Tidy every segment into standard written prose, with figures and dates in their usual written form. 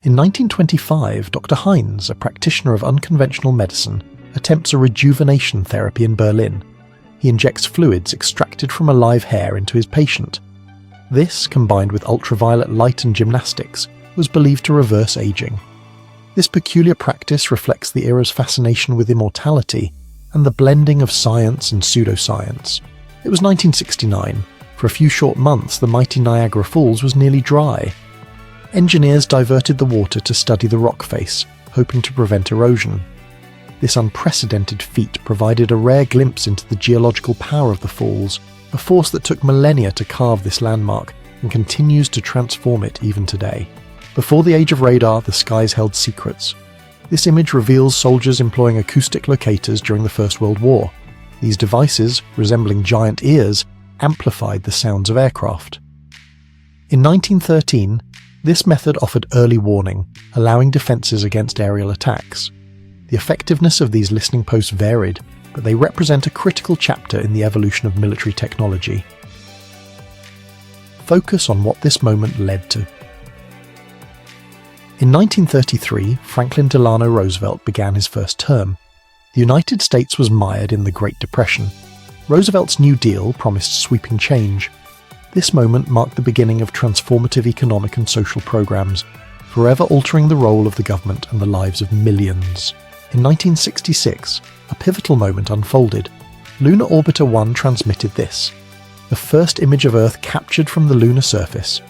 In 1925, Dr. Heinz, a practitioner of unconventional medicine, attempts a rejuvenation therapy in Berlin. He injects fluids extracted from a live hair into his patient. This, combined with ultraviolet light and gymnastics, was believed to reverse aging. This peculiar practice reflects the era's fascination with immortality and the blending of science and pseudoscience. It was 1969. For a few short months, the mighty Niagara Falls was nearly dry. Engineers diverted the water to study the rock face, hoping to prevent erosion. This unprecedented feat provided a rare glimpse into the geological power of the falls, a force that took millennia to carve this landmark and continues to transform it even today. Before the age of radar, the skies held secrets. This image reveals soldiers employing acoustic locators during the First World War. These devices, resembling giant ears, amplified the sounds of aircraft. In 1913, this method offered early warning, allowing defences against aerial attacks. The effectiveness of these listening posts varied, but they represent a critical chapter in the evolution of military technology. Focus on what this moment led to. In 1933, Franklin Delano Roosevelt began his first term. The United States was mired in the Great Depression. Roosevelt's New Deal promised sweeping change. This moment marked the beginning of transformative economic and social programs, forever altering the role of the government and the lives of millions. In 1966, a pivotal moment unfolded. Lunar Orbiter 1 transmitted this, the first image of Earth captured from the lunar surface.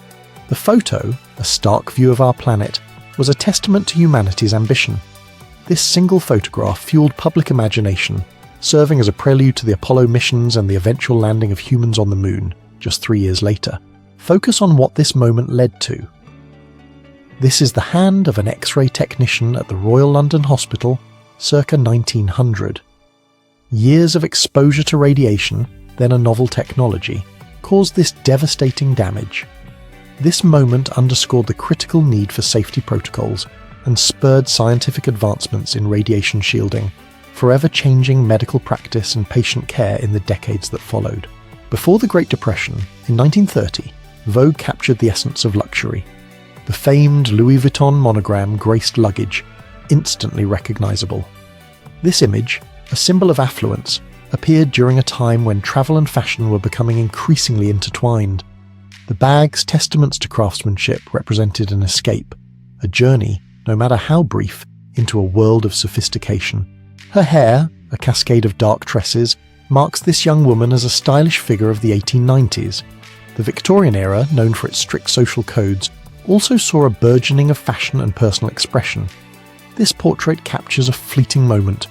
The photo, a stark view of our planet, was a testament to humanity's ambition. This single photograph fueled public imagination, serving as a prelude to the Apollo missions and the eventual landing of humans on the Moon, just 3 years later. Focus on what this moment led to. This is the hand of an X-ray technician at the Royal London Hospital, circa 1900. Years of exposure to radiation, then a novel technology, caused this devastating damage. This moment underscored the critical need for safety protocols and spurred scientific advancements in radiation shielding, forever changing medical practice and patient care in the decades that followed. Before the Great Depression, in 1930, Vogue captured the essence of luxury. The famed Louis Vuitton monogram graced luggage, instantly recognizable. This image, a symbol of affluence, appeared during a time when travel and fashion were becoming increasingly intertwined. The bags, testaments to craftsmanship, represented an escape, a journey, no matter how brief, into a world of sophistication. Her hair, a cascade of dark tresses, marks this young woman as a stylish figure of the 1890s. The Victorian era, known for its strict social codes, also saw a burgeoning of fashion and personal expression. This portrait captures a fleeting moment,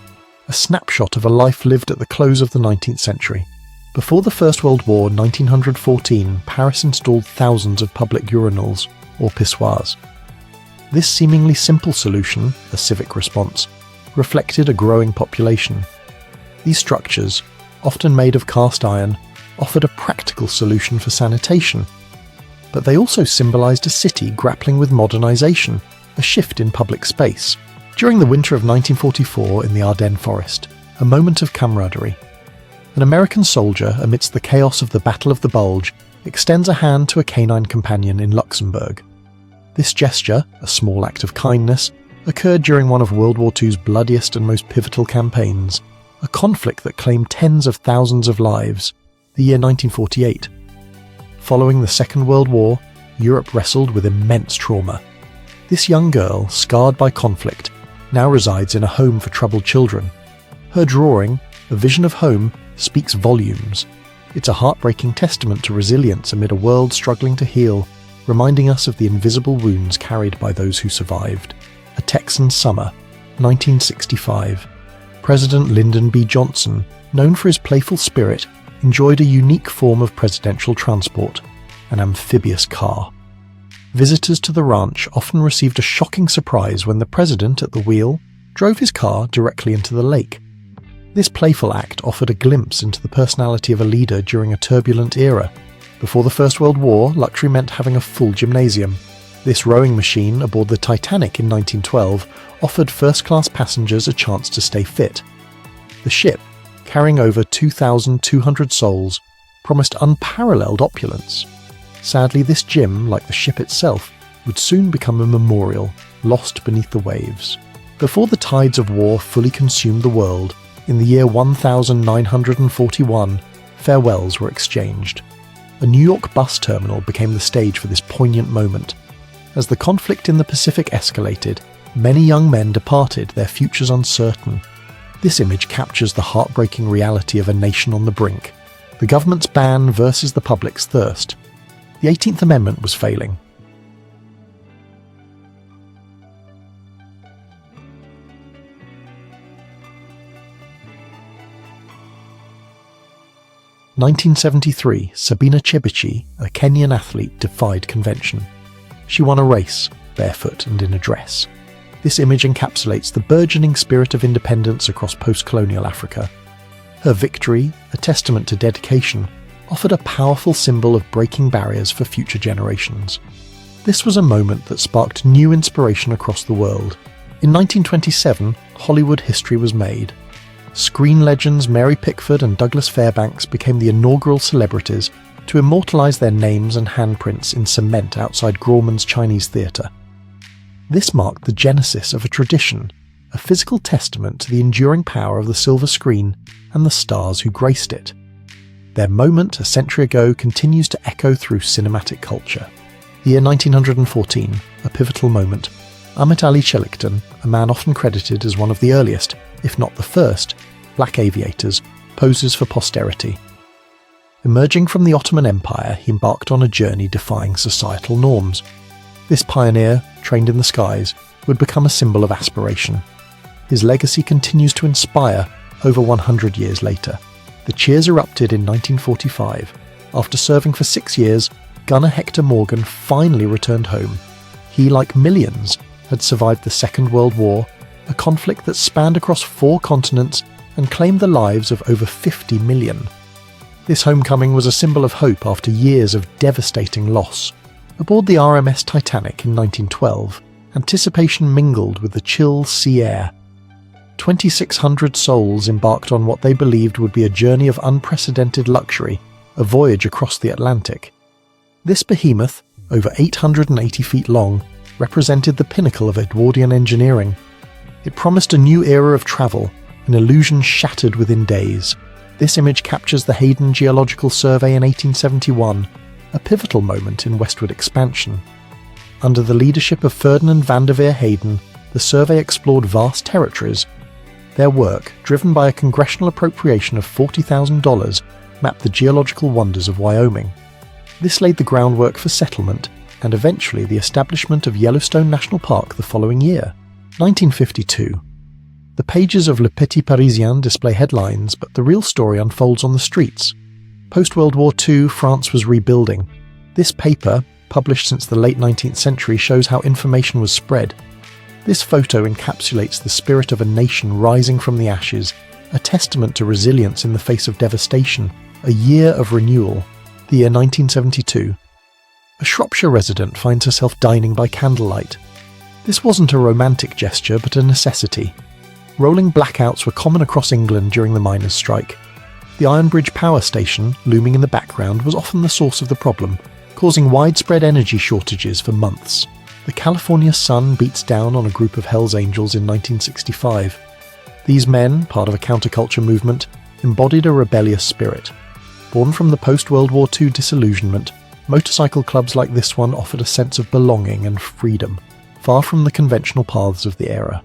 a snapshot of a life lived at the close of the 19th century. Before the First World War, 1914, Paris installed thousands of public urinals, or pissoirs. This seemingly simple solution, a civic response, reflected a growing population. These structures, often made of cast iron, offered a practical solution for sanitation. But they also symbolized a city grappling with modernization, a shift in public space. During the winter of 1944 in the Ardennes forest, a moment of camaraderie. An American soldier, amidst the chaos of the Battle of the Bulge, extends a hand to a canine companion in Luxembourg. This gesture, a small act of kindness, occurred during one of World War II's bloodiest and most pivotal campaigns, a conflict that claimed tens of thousands of lives, the year 1948. Following the Second World War, Europe wrestled with immense trauma. This young girl, scarred by conflict, now resides in a home for troubled children. Her drawing, A Vision of Home, speaks volumes. It's a heartbreaking testament to resilience amid a world struggling to heal, reminding us of the invisible wounds carried by those who survived. A Texan Summer, 1965. President Lyndon B. Johnson, known for his playful spirit, enjoyed a unique form of presidential transport, an amphibious car. Visitors to the ranch often received a shocking surprise when the president at the wheel drove his car directly into the lake. This playful act offered a glimpse into the personality of a leader during a turbulent era. Before the First World War, luxury meant having a full gymnasium. This rowing machine aboard the Titanic in 1912 offered first-class passengers a chance to stay fit. The ship, carrying over 2,200 souls, promised unparalleled opulence. Sadly, this gym, like the ship itself, would soon become a memorial, lost beneath the waves. Before the tides of war fully consumed the world, in the year 1941, farewells were exchanged. A New York bus terminal became the stage for this poignant moment. As the conflict in the Pacific escalated, many young men departed, their futures uncertain. This image captures the heartbreaking reality of a nation on the brink. The government's ban versus the public's thirst. The 18th Amendment was failing. In 1973, Sabina Chebechi, a Kenyan athlete, defied convention. She won a race, barefoot and in a dress. This image encapsulates the burgeoning spirit of independence across post-colonial Africa. Her victory, a testament to dedication, offered a powerful symbol of breaking barriers for future generations. This was a moment that sparked new inspiration across the world. In 1927, Hollywood history was made. Screen legends Mary Pickford and Douglas Fairbanks became the inaugural celebrities to immortalize their names and handprints in cement outside Grauman's Chinese Theatre. This marked the genesis of a tradition, a physical testament to the enduring power of the silver screen and the stars who graced it. Their moment a century ago continues to echo through cinematic culture. The year 1914, a pivotal moment. Amit Ali Chellickton, a man often credited as one of the earliest, if not the first, black aviators, poses for posterity. Emerging from the Ottoman Empire, he embarked on a journey defying societal norms. This pioneer, trained in the skies, would become a symbol of aspiration. His legacy continues to inspire over 100 years later. The cheers erupted in 1945. After serving for 6 years, gunner Hector Morgan finally returned home. He, like millions, had survived the Second World War, a conflict that spanned across 4 continents and claimed the lives of over 50 million. This homecoming was a symbol of hope after years of devastating loss. Aboard the RMS Titanic in 1912, anticipation mingled with the chill sea air. 2,600 souls embarked on what they believed would be a journey of unprecedented luxury, a voyage across the Atlantic. This behemoth, over 880 feet long, represented the pinnacle of Edwardian engineering. It promised a new era of travel, an illusion shattered within days. This image captures the Hayden Geological Survey in 1871, a pivotal moment in westward expansion. Under the leadership of Ferdinand van der Veer Hayden, the survey explored vast territories. Their work, driven by a congressional appropriation of $40,000, mapped the geological wonders of Wyoming. This laid the groundwork for settlement and eventually the establishment of Yellowstone National Park the following year, 1952. The pages of Le Petit Parisien display headlines, but the real story unfolds on the streets. Post-World War II, France was rebuilding. This paper, published since the late 19th century, shows how information was spread. This photo encapsulates the spirit of a nation rising from the ashes, a testament to resilience in the face of devastation, a year of renewal, the year 1972. A Shropshire resident finds herself dining by candlelight. This wasn't a romantic gesture, but a necessity. Rolling blackouts were common across England during the miners' strike. The Iron Bridge power station, looming in the background, was often the source of the problem, causing widespread energy shortages for months. The California sun beats down on a group of Hells Angels in 1965. These men, part of a counterculture movement, embodied a rebellious spirit. Born from the post-World War II disillusionment, motorcycle clubs like this one offered a sense of belonging and freedom, far from the conventional paths of the era.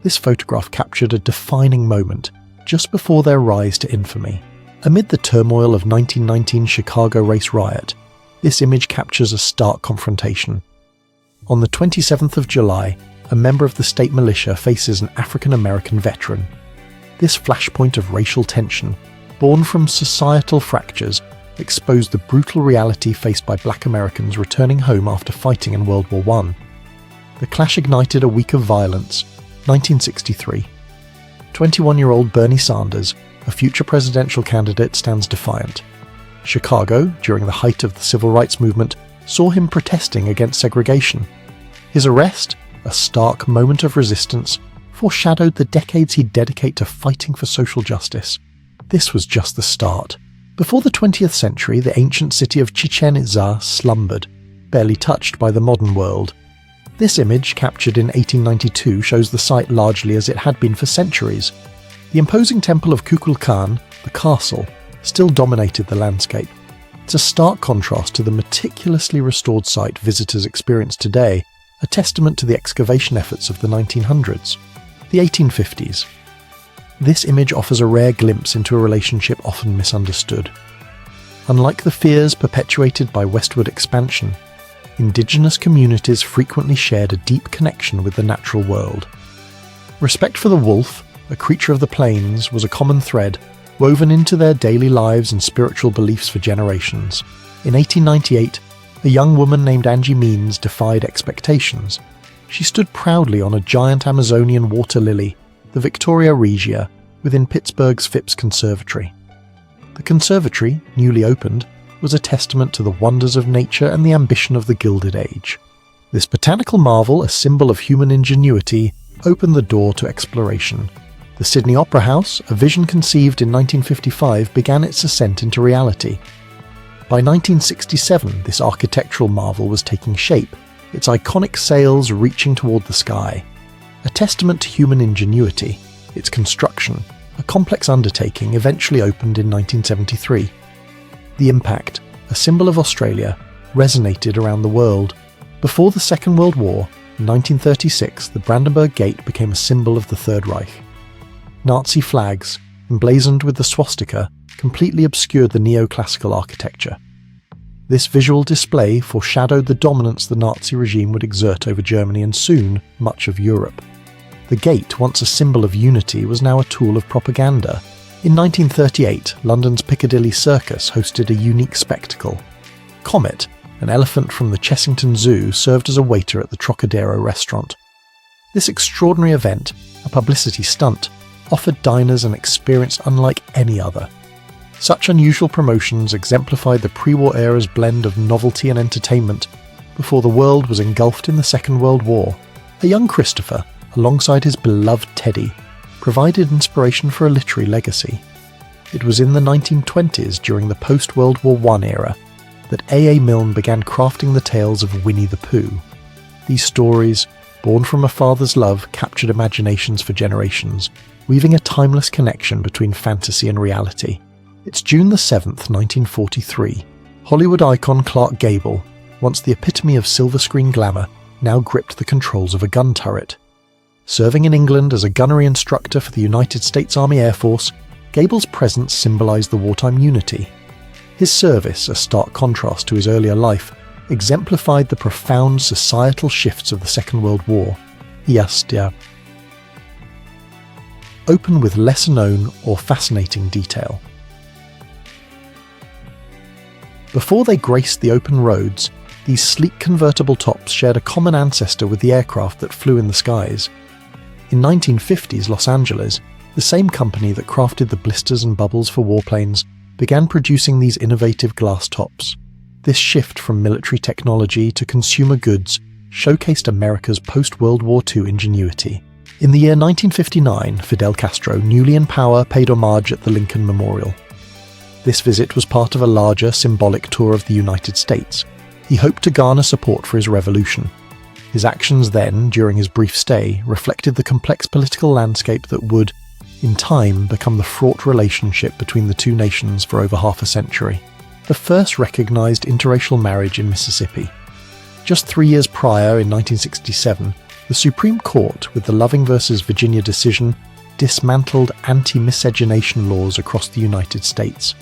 This photograph captured a defining moment, just before their rise to infamy. Amid the turmoil of 1919 Chicago race riot, this image captures a stark confrontation. On the 27th of July, a member of the state militia faces an African-American veteran. This flashpoint of racial tension, born from societal fractures, exposed the brutal reality faced by black Americans returning home after fighting in World War I. The clash ignited a week of violence, 1963. 21-year-old Bernie Sanders, a future presidential candidate, stands defiant. Chicago, during the height of the civil rights movement, saw him protesting against segregation. His arrest, a stark moment of resistance, foreshadowed the decades he'd dedicate to fighting for social justice. This was just the start. Before the 20th century, the ancient city of Chichen Itza slumbered. barely touched by the modern world. This image, captured in 1892, shows the site largely as it had been for centuries. The imposing temple of Kukulkan, the castle, still dominated the landscape. It's a stark contrast to the meticulously restored site visitors experience today, a testament to the excavation efforts of the 1900s. The 1850s. This image offers a rare glimpse into a relationship often misunderstood. Unlike the fears perpetuated by westward expansion, indigenous communities frequently shared a deep connection with the natural world. Respect for the wolf, a creature of the plains, was a common thread woven into their daily lives and spiritual beliefs for generations. In 1898, a young woman named Angie Means defied expectations. She stood proudly on a giant Amazonian water lily, the Victoria Regia, within Pittsburgh's Phipps Conservatory. The conservatory, newly opened, was a testament to the wonders of nature and the ambition of the Gilded Age. This botanical marvel, a symbol of human ingenuity, opened the door to exploration. The Sydney Opera House, a vision conceived in 1955, began its ascent into reality. By 1967, this architectural marvel was taking shape, its iconic sails reaching toward the sky. A testament to human ingenuity, its construction, a complex undertaking, eventually opened in 1973. The impact, a symbol of Australia, resonated around the world. Before the Second World War, in 1936, the Brandenburg Gate became a symbol of the Third Reich. Nazi flags, emblazoned with the swastika, completely obscured the neoclassical architecture. This visual display foreshadowed the dominance the Nazi regime would exert over Germany and soon much of Europe. The gate, once a symbol of unity, was now a tool of propaganda. In 1938, London's Piccadilly Circus hosted a unique spectacle. Comet, an elephant from the Chessington Zoo, served as a waiter at the Trocadero restaurant. This extraordinary event, a publicity stunt, offered diners an experience unlike any other. Such unusual promotions exemplified the pre-war era's blend of novelty and entertainment before the world was engulfed in the Second World War. A young Christopher, alongside his beloved Teddy, provided inspiration for a literary legacy. It was in the 1920s, during the post-World War I era, that A.A. Milne began crafting the tales of Winnie the Pooh. These stories, born from a father's love, captured imaginations for generations, weaving a timeless connection between fantasy and reality. It's June 7th, 1943. Hollywood icon Clark Gable, once the epitome of silver screen glamour, now gripped the controls of a gun turret. Serving in England as a gunnery instructor for the United States Army Air Force, Gable's presence symbolized the wartime unity. His service, a stark contrast to his earlier life, exemplified the profound societal shifts of the Second World War. Open with lesser-known or fascinating detail. Before they graced the open roads, these sleek convertible tops shared a common ancestor with the aircraft that flew in the skies. In 1950s Los Angeles, the same company that crafted the blisters and bubbles for warplanes began producing these innovative glass tops. This shift from military technology to consumer goods showcased America's post-World War II ingenuity. In the year 1959, Fidel Castro, newly in power, paid homage at the Lincoln Memorial. This visit was part of a larger, symbolic tour of the United States. He hoped to garner support for his revolution. His actions then, during his brief stay, reflected the complex political landscape that would, in time, become the fraught relationship between the two nations for over half a century. The first recognized interracial marriage in Mississippi. Just 3 years prior, in 1967, the Supreme Court, with the Loving v. Virginia decision, dismantled anti-miscegenation laws across the United States.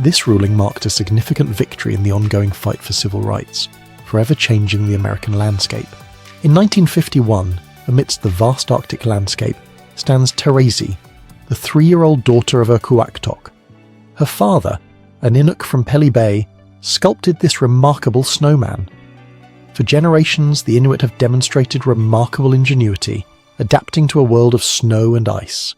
This ruling marked a significant victory in the ongoing fight for civil rights, forever changing the American landscape. In 1951, amidst the vast Arctic landscape, stands Teresi, the 3-year-old daughter of Urquhart. Her father, an Inuk from Pelly Bay, sculpted this remarkable snowman. For generations, the Inuit have demonstrated remarkable ingenuity, adapting to a world of snow and ice.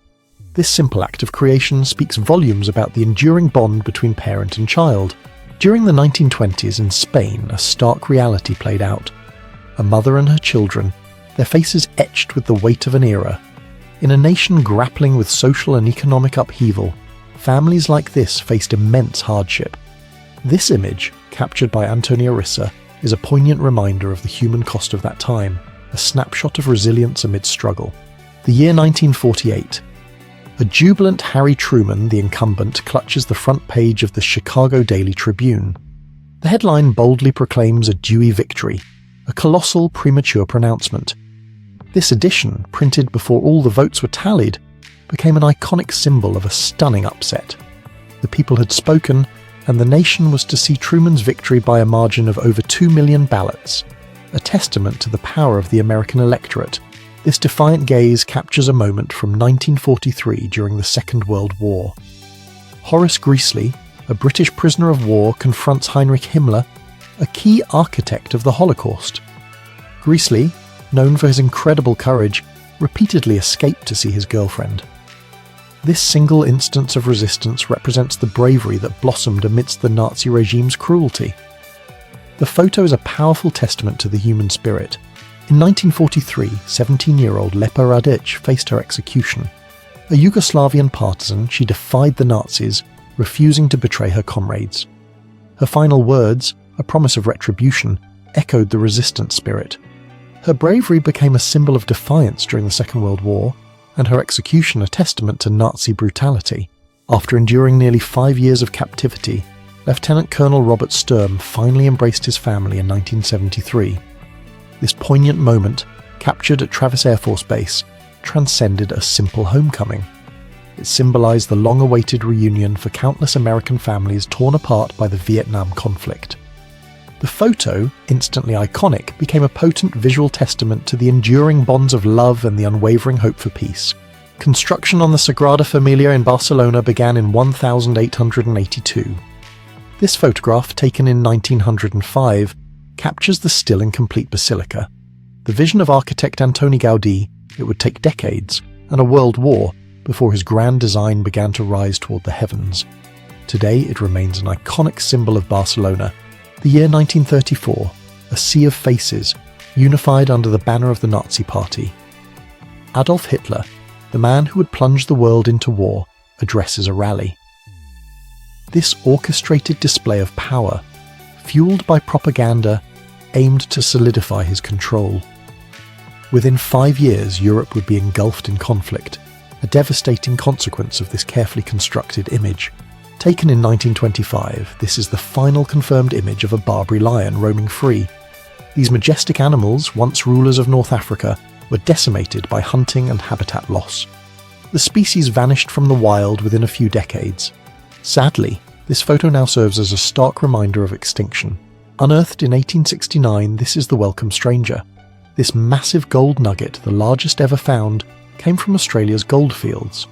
This simple act of creation speaks volumes about the enduring bond between parent and child. During the 1920s in Spain, a stark reality played out. A mother and her children, their faces etched with the weight of an era. In a nation grappling with social and economic upheaval, families like this faced immense hardship. This image, captured by Antonia Rissa, is a poignant reminder of the human cost of that time, a snapshot of resilience amid struggle. The year 1948. A jubilant Harry Truman, the incumbent, clutches the front page of the Chicago Daily Tribune. The headline boldly proclaims a Dewey victory, a colossal premature pronouncement. This edition, printed before all the votes were tallied, became an iconic symbol of a stunning upset. The people had spoken, and the nation was to see Truman's victory by a margin of over 2 million ballots, a testament to the power of the American electorate. This defiant gaze captures a moment from 1943 during the Second World War. Horace Greeley, a British prisoner of war, confronts Heinrich Himmler, a key architect of the Holocaust. Greeley, known for his incredible courage, repeatedly escaped to see his girlfriend. This single instance of resistance represents the bravery that blossomed amidst the Nazi regime's cruelty. The photo is a powerful testament to the human spirit. In 1943, 17-year-old Lepa Radic faced her execution. A Yugoslavian partisan, she defied the Nazis, refusing to betray her comrades. Her final words, a promise of retribution, echoed the resistance spirit. Her bravery became a symbol of defiance during the Second World War, and her execution a testament to Nazi brutality. After enduring nearly 5 years of captivity, Lieutenant Colonel Robert Sturm finally embraced his family in 1973. This poignant moment, captured at Travis Air Force Base, transcended a simple homecoming. It symbolized the long-awaited reunion for countless American families torn apart by the Vietnam conflict. The photo, instantly iconic, became a potent visual testament to the enduring bonds of love and the unwavering hope for peace. Construction on the Sagrada Familia in Barcelona began in 1882. This photograph, taken in 1905, captures the still incomplete basilica. The vision of architect Antoni Gaudí, it would take decades and a world war before his grand design began to rise toward the heavens. Today it remains an iconic symbol of Barcelona. The year 1934, a sea of faces, unified under the banner of the Nazi Party. Adolf Hitler, the man who would plunge the world into war, addresses a rally. This orchestrated display of power, fueled by propaganda, aimed to solidify his control. Within 5 years, Europe would be engulfed in conflict, a devastating consequence of this carefully constructed image. Taken in 1925, this is the final confirmed image of a Barbary lion roaming free. These majestic animals, once rulers of North Africa, were decimated by hunting and habitat loss. The species vanished from the wild within a few decades. Sadly, this photo now serves as a stark reminder of extinction. Unearthed in 1869, this is the welcome stranger. This massive gold nugget, the largest ever found, came from Australia's goldfields.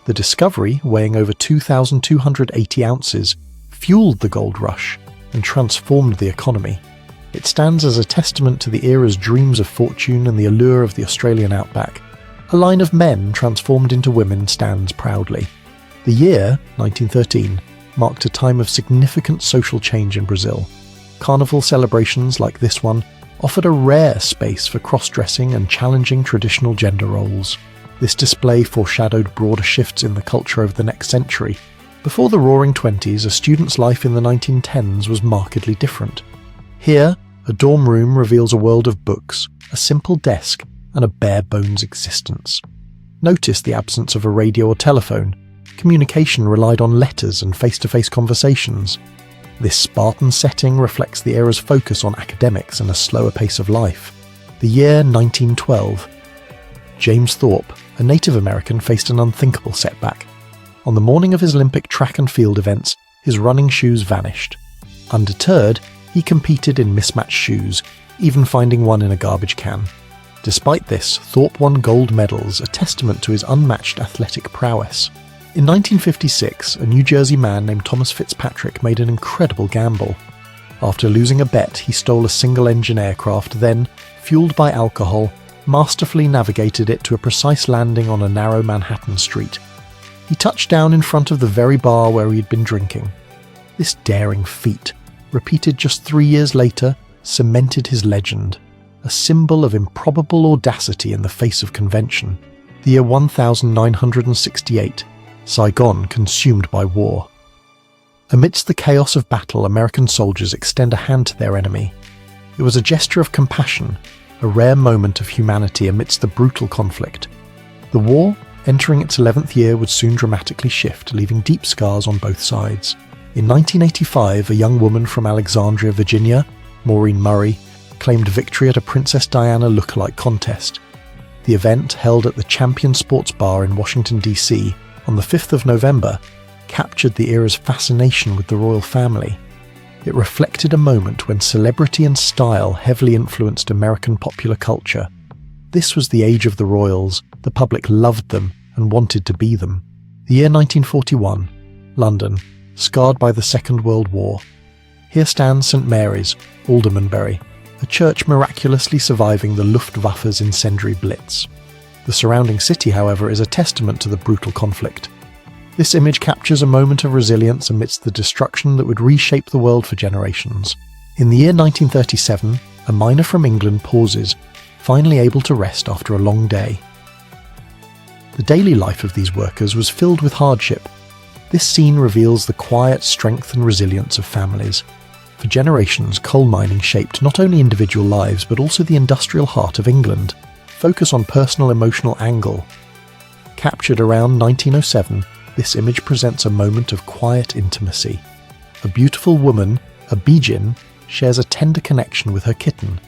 The discovery, weighing over 2,280 ounces, fueled the gold rush and transformed the economy. It stands as a testament to the era's dreams of fortune and the allure of the Australian outback. A line of men transformed into women stands proudly. The year, 1913, marked a time of significant social change in Brazil. Carnival celebrations like this one offered a rare space for cross-dressing and challenging traditional gender roles. This display foreshadowed broader shifts in the culture over the next century. Before the Roaring Twenties, a student's life in the 1910s was markedly different. Here, a dorm room reveals a world of books, a simple desk, and a bare-bones existence. Notice the absence of a radio or telephone. Communication relied on letters and face-to-face conversations. This Spartan setting reflects the era's focus on academics and a slower pace of life. The year 1912. James Thorpe, a Native American, faced an unthinkable setback. On the morning of his Olympic track and field events, his running shoes vanished. Undeterred, he competed in mismatched shoes, even finding one in a garbage can. Despite this, Thorpe won gold medals, a testament to his unmatched athletic prowess. In 1956, a New Jersey man named Thomas Fitzpatrick made an incredible gamble. After losing a bet, he stole a single-engine aircraft, then, fueled by alcohol, masterfully navigated it to a precise landing on a narrow Manhattan street. He touched down in front of the very bar where he'd been drinking. This daring feat, repeated just 3 years later, cemented his legend, a symbol of improbable audacity in the face of convention. The year 1968, Saigon consumed by war. Amidst the chaos of battle, American soldiers extend a hand to their enemy. It was a gesture of compassion, a rare moment of humanity amidst the brutal conflict. The war, entering its 11th year, would soon dramatically shift, leaving deep scars on both sides. In 1985, a young woman from Alexandria, Virginia, Maureen Murray, claimed victory at a Princess Diana lookalike contest. The event, held at the Champion Sports Bar in Washington, D.C., on the 5th of November, captured the era's fascination with the royal family. It reflected a moment when celebrity and style heavily influenced American popular culture. This was the age of the royals. The public loved them and wanted to be them. The year 1941, London, scarred by the Second World War. Here stands St Mary's, Aldermanbury, a church miraculously surviving the Luftwaffe's incendiary blitz. The surrounding city, however, is a testament to the brutal conflict. This image captures a moment of resilience amidst the destruction that would reshape the world for generations. In the year 1937, a miner from England pauses, finally able to rest after a long day. The daily life of these workers was filled with hardship. This scene reveals the quiet strength and resilience of families. For generations, coal mining shaped not only individual lives but also the industrial heart of England. Focus on personal emotional angle. Captured around 1907, this image presents a moment of quiet intimacy. A beautiful woman, a Bijin, shares a tender connection with her kitten.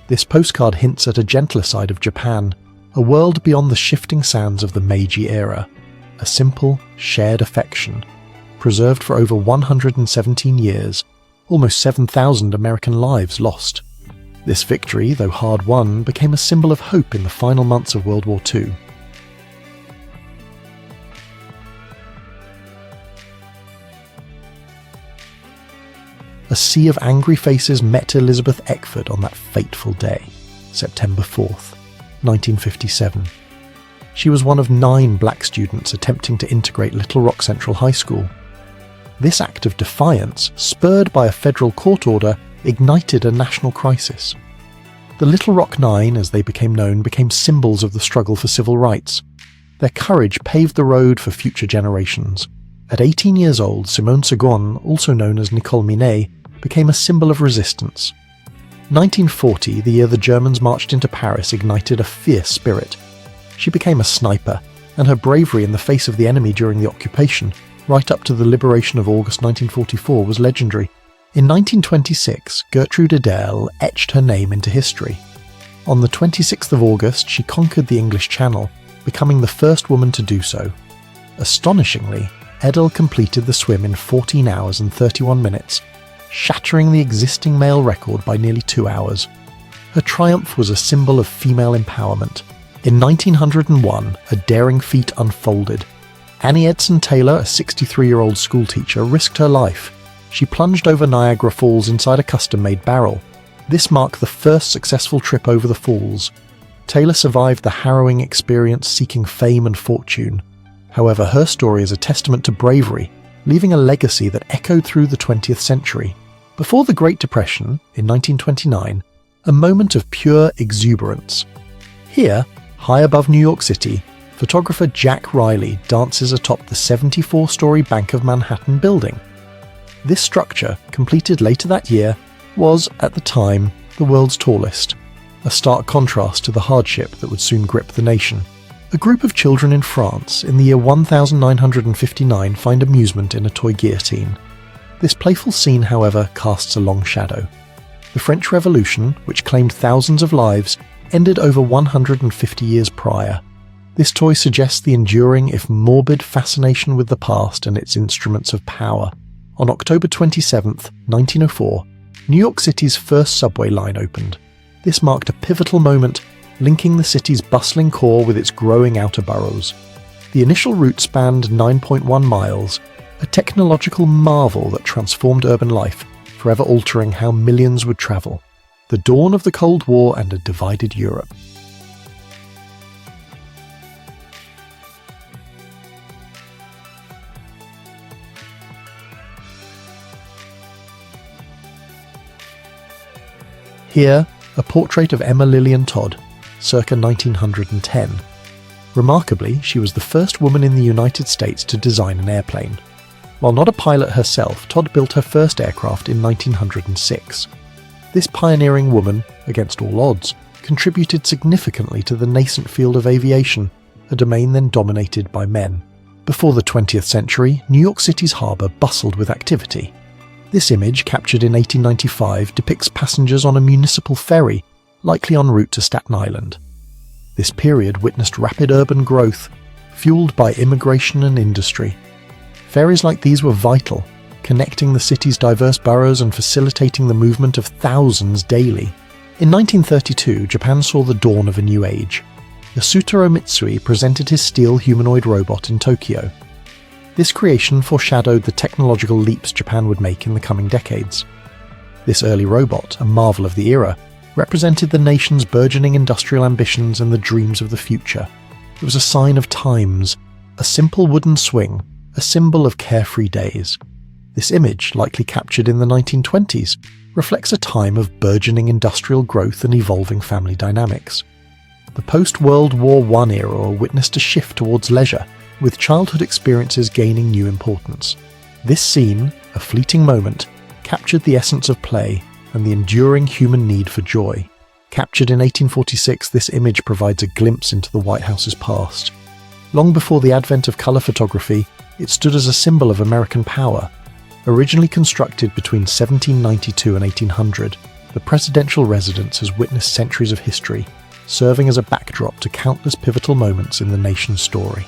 This postcard hints at a gentler side of Japan, a world beyond the shifting sands of the Meiji era. A simple, shared affection, preserved for over 117 years, almost 7,000 American lives lost. This victory, though hard won, became a symbol of hope in the final months of World War II. A sea of angry faces met Elizabeth Eckford on that fateful day, September 4th, 1957. She was one of 9 black students attempting to integrate Little Rock Central High School. This act of defiance, spurred by a federal court order, ignited a national crisis. The Little Rock Nine, as they became known, became symbols of the struggle for civil rights. Their courage paved the road for future generations. At 18 years old, Simone Segon, also known as Nicole Minet, became a symbol of resistance. 1940, the year the Germans marched into Paris, ignited a fierce spirit. She became a sniper, and her bravery in the face of the enemy during the occupation, right up to the liberation of August 1944, was legendary. In 1926, Gertrude Adele etched her name into history. On the 26th of August, she conquered the English Channel, becoming the first woman to do so. Astonishingly, Adele completed the swim in 14 hours and 31 minutes, shattering the existing male record by nearly 2 hours. Her triumph was a symbol of female empowerment. In 1901, a daring feat unfolded. Annie Edson Taylor, a 63-year-old schoolteacher, risked her life. She plunged over Niagara Falls inside a custom-made barrel. This marked the first successful trip over the falls. Taylor survived the harrowing experience seeking fame and fortune. However, her story is a testament to bravery, leaving a legacy that echoed through the 20th century. Before the Great Depression, in 1929, a moment of pure exuberance. Here, high above New York City, photographer Jack Riley dances atop the 74-story Bank of Manhattan building. This structure, completed later that year, was, at the time, the world's tallest, a stark contrast to the hardship that would soon grip the nation. A group of children in France, in the year 1959, find amusement in a toy guillotine. This playful scene, however, casts a long shadow. The French Revolution, which claimed thousands of lives, ended over 150 years prior. This toy suggests the enduring, if morbid, fascination with the past and its instruments of power. On October 27, 1904, New York City's first subway line opened. This marked a pivotal moment, linking the city's bustling core with its growing outer boroughs. The initial route spanned 9.1 miles, a technological marvel that transformed urban life, forever altering how millions would travel. The dawn of the Cold War and a divided Europe. Here, a portrait of Emma Lillian Todd, circa 1910. Remarkably, she was the first woman in the United States to design an airplane. While not a pilot herself, Todd built her first aircraft in 1906. This pioneering woman, against all odds, contributed significantly to the nascent field of aviation, a domain then dominated by men. Before the 20th century, New York City's harbour bustled with activity. This image, captured in 1895, depicts passengers on a municipal ferry, likely en route to Staten Island. This period witnessed rapid urban growth, fueled by immigration and industry. Ferries like these were vital, connecting the city's diverse boroughs and facilitating the movement of thousands daily. In 1932, Japan saw the dawn of a new age. Yasutaro Mitsui presented his steel humanoid robot in Tokyo. This creation foreshadowed the technological leaps Japan would make in the coming decades. This early robot, a marvel of the era, represented the nation's burgeoning industrial ambitions and the dreams of the future. It was a sign of times, a simple wooden swing, a symbol of carefree days. This image, likely captured in the 1920s, reflects a time of burgeoning industrial growth and evolving family dynamics. The post-World War I era witnessed a shift towards leisure, with childhood experiences gaining new importance. This scene, a fleeting moment, captured the essence of play and the enduring human need for joy. Captured in 1846, this image provides a glimpse into the White House's past. Long before the advent of colour photography, it stood as a symbol of American power. Originally constructed between 1792 and 1800, the presidential residence has witnessed centuries of history, serving as a backdrop to countless pivotal moments in the nation's story.